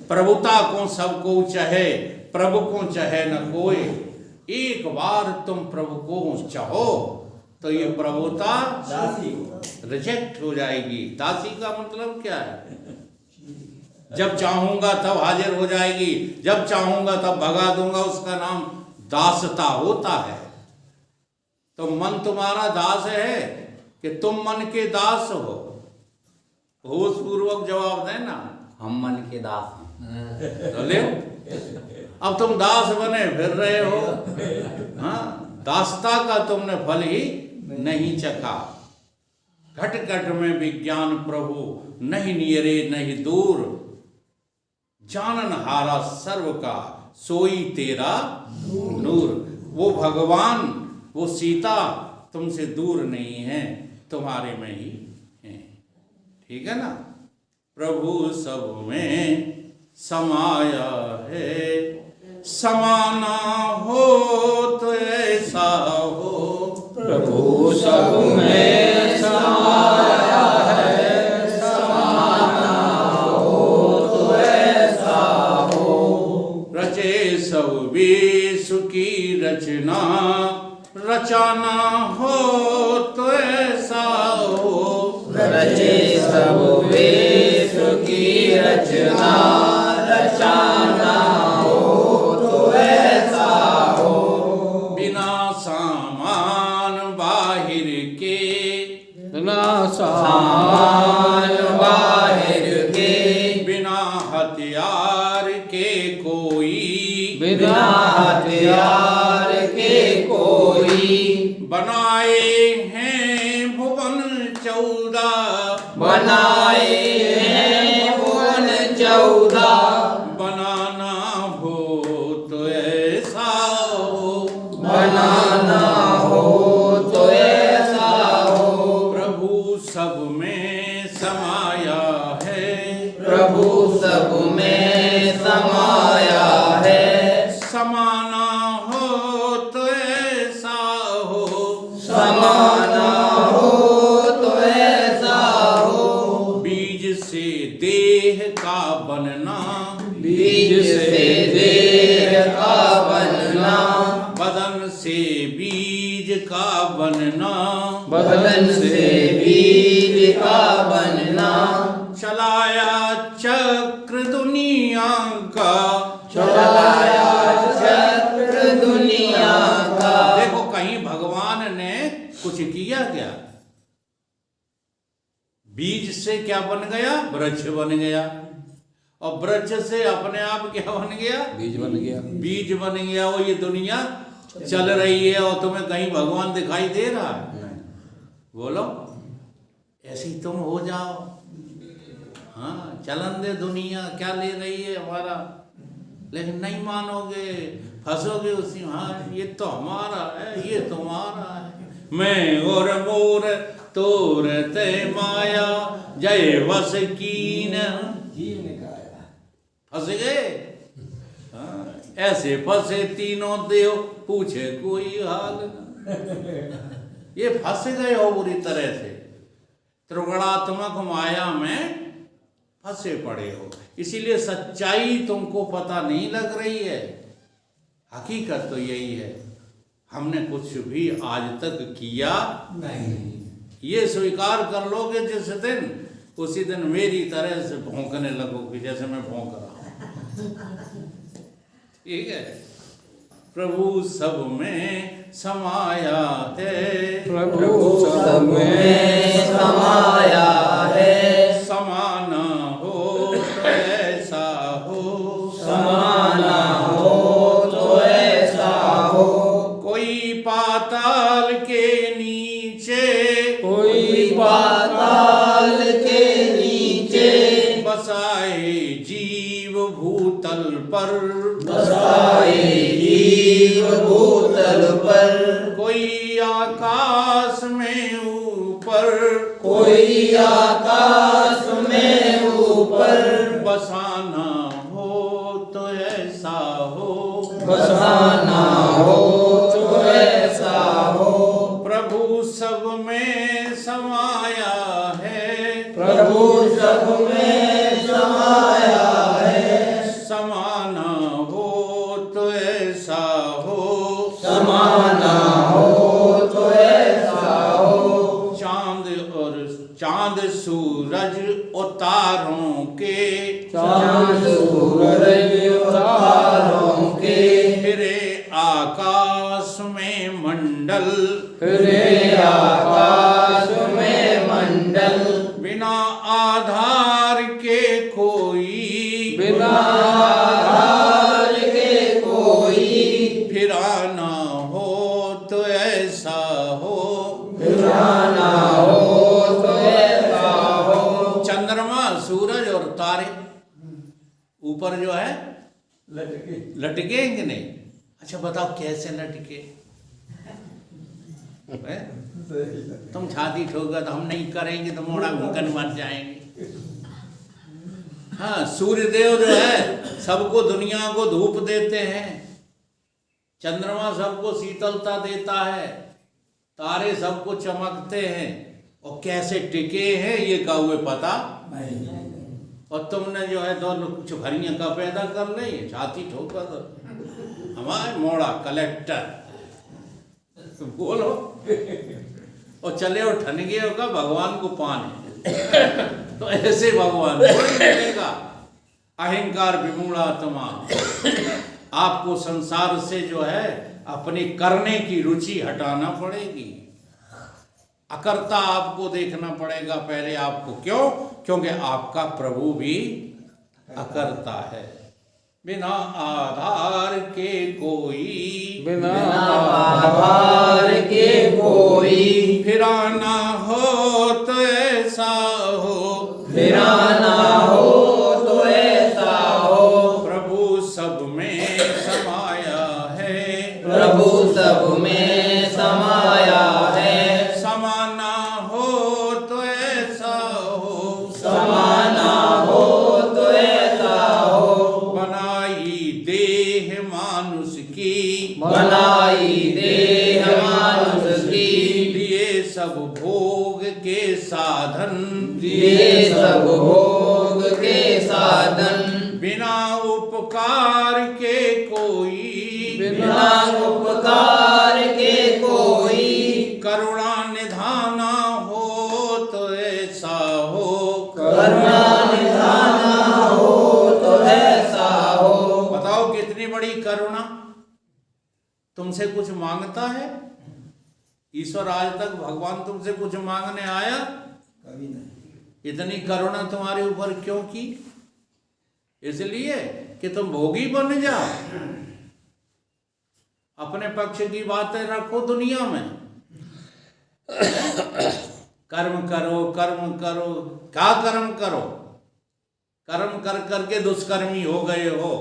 प्रभुता को सबको चाहे, प्रभु को चाहे न कोई। एक बार तुम प्रभु को चाहो तो ये प्रभुता रिजेक्ट हो जाएगी। दासी का मतलब क्या है? जब चाहूंगा तब हाजिर हो जाएगी, जब चाहूंगा तब भगा दूंगा, उसका नाम दासता होता है। तो मन तुम्हारा दास है कि तुम मन के दास हो? होश पूर्वक जवाब देना। हम मन के दास हैं। तो ले, अब तुम दास बने फिर रहे हो। हाँ, दासता का तुमने फल ही नहीं चखा। घट घट में विज्ञान प्रभु, नहीं नियरे नहीं दूर। जानन हारा सर्व का, सोई तेरा नूर। वो भगवान, वो सीता तुमसे दूर नहीं है, तुम्हारे में ही है। ठीक है ना? प्रभु सब में समाया है, समाना हो तो ऐसा हो। प्रभु सब में समाया है, समाना हो तो ऐसा हो। रचे सब विश्व की रचना, रचाना हो तो ऐसा हो। रचे सब विश्व की रचना, रचाना हो तो ऐसा हो। बिना सामान बाहिर के, बिना सामान बाहिर के, बिना हथियार के कोई, बिना हथियार के कोई। बनाए हैं भुवन 14, बनाए हैं भुवन 14। बनाना हो तो ऐसा हो। बनाना हो तो ऐसा हो। प्रभु सब में समाया है, प्रभु सब में समाया है। समाना हो तो ऐसा हो। समाना हो तो ऐसा हो। बीज से देह का बनना, बीज से देह का बनना, बदन से बीज का बनना, बदन से बीज का बनना। चलाया चक्र दुनिया का, चलाया चक्र दुनिया का। देखो कहीं भगवान ने कुछ किया क्या? बीज से क्या बन गया? वृक्ष बन गया। और वृक्ष से अपने आप क्या बन गया? बीज बन गया। बीज बन गया। वो ये दुनिया चल रही है और तुम्हें कहीं भगवान दिखाई दे रहा है? बोलो, ऐसी तुम हो जाओ। हाँ, चलन दे दुनिया, क्या ले रही है हमारा, लेकिन नहीं मानोगे, फंसोगे उसी। हाँ, ये तो हमारा है, ये तुम्हारा है। मैं और मोर तोर ते माया, जय वस कीन। फंस गए। हाँ, ऐसे फंसे तीनों देव, पूछे कोई हाल न। ये फंस गए हो बुरी तरह से, त्रिगुणात्मक माया में फंसे पड़े हो। इसीलिए सच्चाई तुमको पता नहीं लग रही है। हकीकत तो यही है, हमने कुछ भी आज तक किया नहीं। ये स्वीकार कर लोगे जिस दिन, उसी दिन मेरी तरह से भौंकने लगोगे जैसे मैं भौंक रहा हूं। ठीक है? प्रभु सब में समाया है, प्रभु सब में समाया है। समाना हो तो ऐसा हो। समाना हो तो ऐसा हो। कोई पाताल के नीचे, कोई पाताल के नीचे, बसाए जीव भूतल पर, बसाए जीव भूतल पर। कोई आकाश में ऊपर, कोई आकाश में ऊपर। बसाना हो तो ऐसा हो। बसाना हो तो ऐसा हो। प्रभु सब में समाया है, प्रभु सब में समाया है। चांद सूरज तारों के, फिरे आकाश में मंडल, फिरे आकाश में मंडल, बिना आधार के कोई, बिना आधार के कोई, फिरा ना हो तो ऐसा हो, फिरा ना हो तो ऐसा हो। चंद्रमा सूरज और तारे ऊपर जो है लटकेंगे नहीं। अच्छा बताओ कैसे लटके? हैं? तुम छाती ठोकर तो हम नहीं करेंगे तो मोड़ा भूकन मर जाएंगे। हाँ, सूर्य देव जो है सबको, दुनिया को धूप देते हैं, चंद्रमा सबको शीतलता देता है, तारे सबको चमकते हैं, और कैसे टिके हैं ये कौवे पता। और तुमने जो है दोनों चुखरियां का पैदा कर ली, छाती ठोकर तो हमारे मोड़ा कलेक्टर बोलो, और चले और ठन गए होगा भगवान को पाने। तो ऐसे भगवान थोड़ी मिलेगा। अहंकार विमूढ़ात्मा, आपको संसार से जो है अपने करने की रुचि हटाना पड़ेगी। अकर्ता आपको देखना पड़ेगा पहले आपको। क्यों? क्योंकि आपका प्रभु भी अकर्ता है। बिना आधार के कोई, बिना आधार के कोई, फिरा ना हो तो ऐसा हो, फिरा ना हो तो ऐसा हो। प्रभु सब में समाया है, प्रभु सब में समाया है, समाना हो तो ऐसा हो, समाना हो तो ऐसा हो। बनाई देह मानुष की, बनाई देह मानुष की, दिए सब भोग के साधन, दिए सब भोग के साधन, बिना उपकार के कोई, बिना उपकार के कोई, करुणा निधाना हो तो ऐसा हो, करुणा निधाना हो तो ऐसा हो। बताओ कितनी बड़ी करुणा। तुमसे कुछ मांगता है ईश्वर? आज तक भगवान तुमसे कुछ मांगने आया? कभी नहीं। इतनी करुणा तुम्हारे ऊपर क्यों की? इसलिए कि तुम भोगी बन जाओ, अपने पक्ष की बातें रखो दुनिया में। कर्म करो, कर्म करो, क्या कर्म करो? कर्म कर करके दुष्कर्मी हो गए हो।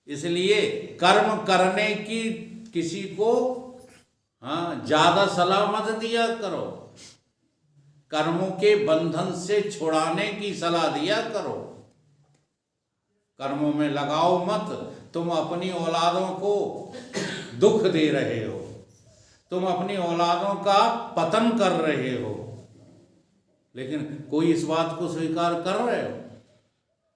इसलिए कर्म करने की किसी को ज्यादा सलाह मत दिया करो। कर्मों के बंधन से छुड़ाने की सलाह दिया करो। कर्मों में लगाओ मत। तुम अपनी औलादों को दुख दे रहे हो, तुम अपनी औलादों का पतन कर रहे हो, लेकिन कोई इस बात को स्वीकार कर रहे हो?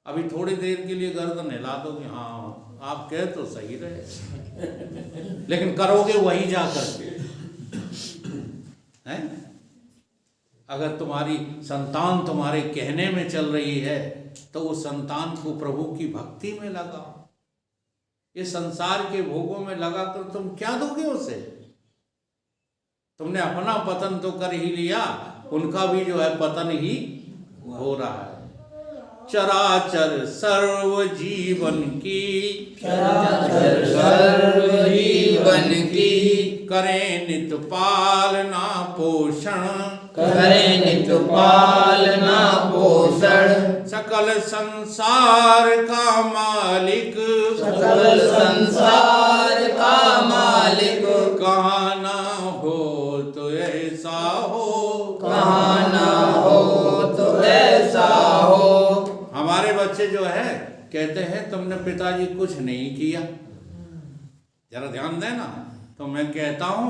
अभी थोड़ी देर के लिए गर्दन हिला दो कि हाँ आप कह तो सही रहे, लेकिन करोगे वही जा करके हैं? अगर तुम्हारी संतान तुम्हारे कहने में चल रही है तो उस संतान को प्रभु की भक्ति में लगाओ। ये संसार के भोगों में लगाकर तुम क्या दोगे उसे? तुमने अपना पतन तो कर ही लिया, उनका भी जो है पतन ही हो रहा है। चराचर सर्व जीवन की, चराचर सर्व जीवन की, करें नित पालना पोषण, करें नित पालना पोषण। सकल संसार का मालिक, सकल संसार का मालिक, कहाँ ना हो तो ऐसा हो, कहाँ ना हो तो ऐसा हो। हमारे बच्चे जो है कहते हैं तुमने पिताजी कुछ नहीं किया। जरा ध्यान देना। तो मैं कहता हूँ,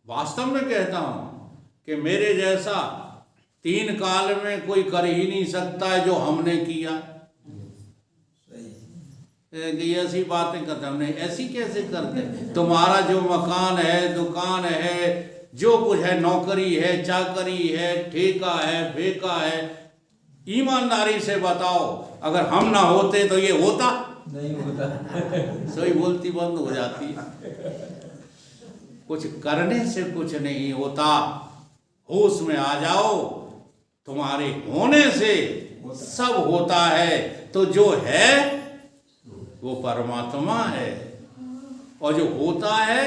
वास्तव में कहता हूँ कि मेरे जैसा 3 काल में कोई कर ही नहीं सकता है जो हमने किया। कि ऐसी बातें करते, हमने ऐसी कैसे करते? तुम्हारा जो मकान है, दुकान है, जो कुछ है, नौकरी है, चाकरी है, ठेका है, बेका है, ईमानदारी से बताओ, अगर हम ना होते तो ये होता? नहीं होता। सोई बोलती बंद हो जाती है। कुछ करने से कुछ नहीं होता। होश में आ जाओ, तुम्हारे होने से सब होता है। तो जो है वो परमात्मा है, और जो होता है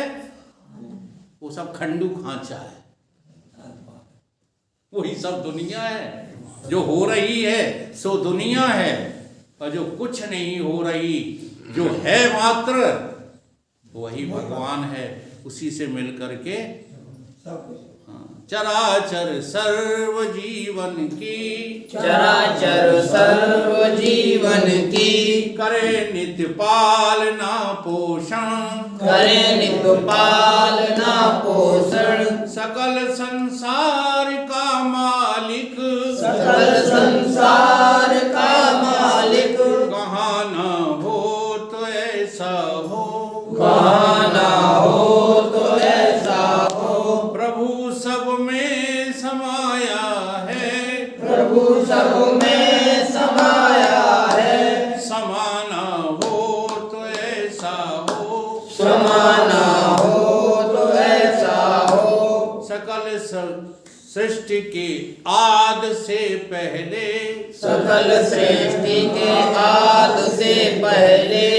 वो सब खंडू खांचा है। वही सब दुनिया है। जो हो रही है सो दुनिया है, और जो कुछ नहीं हो रही, जो है मात्र, वही भगवान है। उसी से मिल करके चराचर सर्व जीवन की, चराचर सर्व जीवन की, करे नित्य पालना पोषण, करे नित्य पालना पोषण, सकल संसार का मालिक, सकल संसार का मालिक, कहाँ न हो तो ऐसा हो, कहाँ ना हो तो ऐसा हो, प्रभु सब में समाया है, प्रभु सब में समाया है, समाना हो तो ऐसा हो, समाना हो तो ऐसा हो, सकल सृष्टि के आद से पहले, सकल सृष्टि के आद से पहले,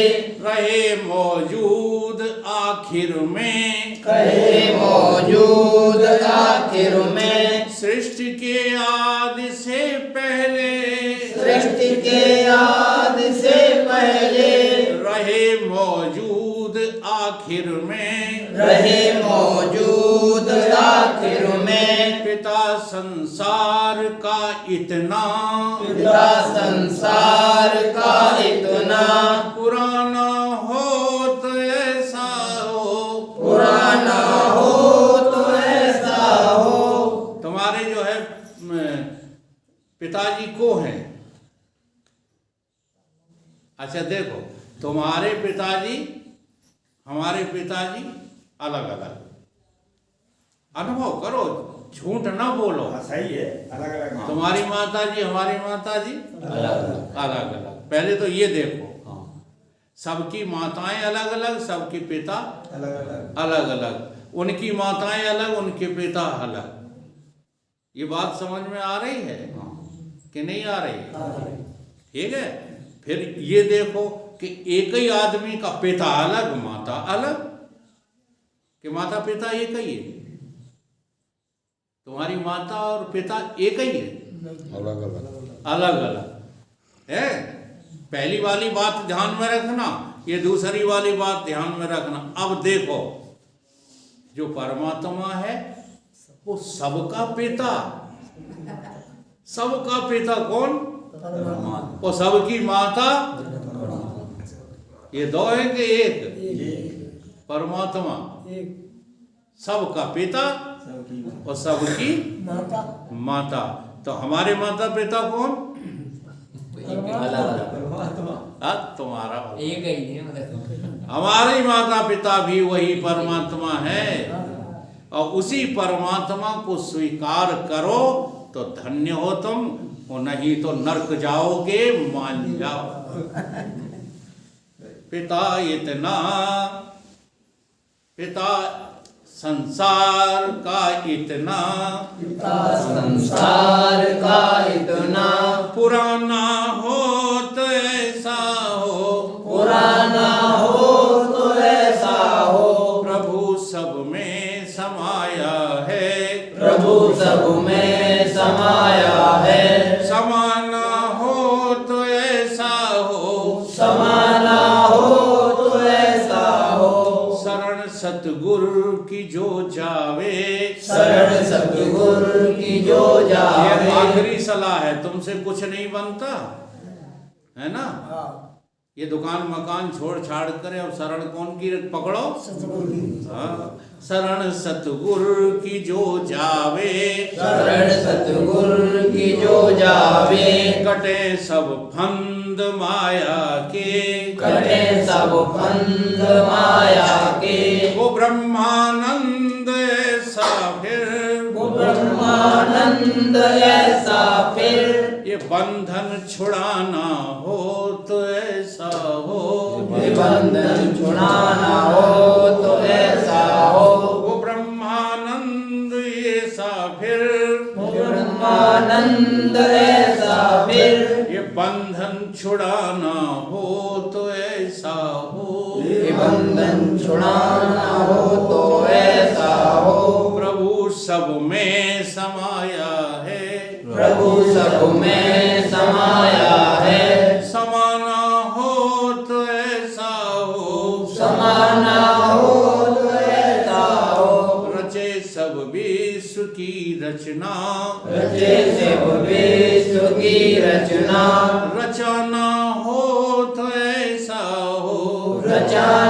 रहे मौजूद आखिर में, कहे मौजूद आखिर में, सृष्टि के आदि से पहले, सृष्टि के आद से पहले, रहे मौजूद आखिर में, रहे मौजूद आखिर में, पिता संसार का इतना, पिता संसार का इतना, पुराना हो तो ऐसा हो, पुराना हो तो ऐसा हो, तुम्हारे जो है पिताजी को है। अच्छा देखो, तुम्हारे पिताजी हमारे पिताजी अलग अलग। अनुभव करो, झूठ ना बोलो। सही है, अलग अलग। तुम्हारी माता जी हमारी माता जी अलग अलग अलग। पहले तो ये देखो, सबकी माताएं अलग अलग, सबके पिता अलग अलग। अलग अलग, उनकी माताएं अलग, उनके पिता अलग। ये बात समझ में आ रही है कि नहीं आ रही? ठीक है। फिर ये देखो कि एक ही आदमी का पिता अलग, माता अलग, कि माता पिता एक ही है। तुम्हारी माता और पिता एक ही है? अलग अलग अलग अलग है। पहली वाली बात ध्यान में रखना, ये दूसरी वाली बात ध्यान में रखना। अब देखो, जो परमात्मा है वो सबका पिता, सबका पिता कौन? और सबकी माता, ये दो है कि एक? परमात्मा सबका पिता और सबकी माता। तो हमारे माता पिता कौन? अलग अलग तुम्हारा एक ही है मतलब। हमारे माता पिता भी वही परमात्मा है, और उसी परमात्मा को स्वीकार करो तो धन्य हो तुम, और नहीं तो नरक जाओगे, मान जाओ। पिता इतना, पिता संसार का इतना, पिता संसार का इतना, पुराना हो तो ऐसा हो, पुराना हो तो ऐसा हो, प्रभु सब में समाया है, प्रभु सब में समाया है, समाना हो तो ऐसा हो, समाना हो तो ऐसा हो, शरण सतगुरु की जो जावे, शरण सतगुरु की जो ये जावे। आखिरी सलाह है, तुमसे कुछ नहीं बनता है ना। ये दुकान मकान छोड़ छाड़ करे, अब शरण कौन की पकड़ो? हाँ, शरण सतगुरु की जो जावे, शरण सतगुरु की जो जावे, कटे सब फंद माया के, कटे सब फंद माया के, वो ब्रह्मानंद ऐसा फिर, वो ब्रह्मा ब्रह्मानंद ऐसा फिर ये बंधन छुड़ाना हो तो ऐसा हो, ये बंधन छुड़ाना हो तो ऐसा हो, वो ब्रह्मानंद ऐसा फिर, ब्रह्मानंद ऐसा फिर ये बंधन छुड़ाना हो तो ऐसा हो, ये बंधन छुड़ाना हो तो ऐसा हो, प्रभु सब में समाया है, प्रभु सब में समाया है, समाना हो तो ऐसा हो, समाना हो तो ऐसा हो, रचे सब विश्व की रचना, रचे सब विश्व की रचना, रचना हो तो ऐसा हो, रचना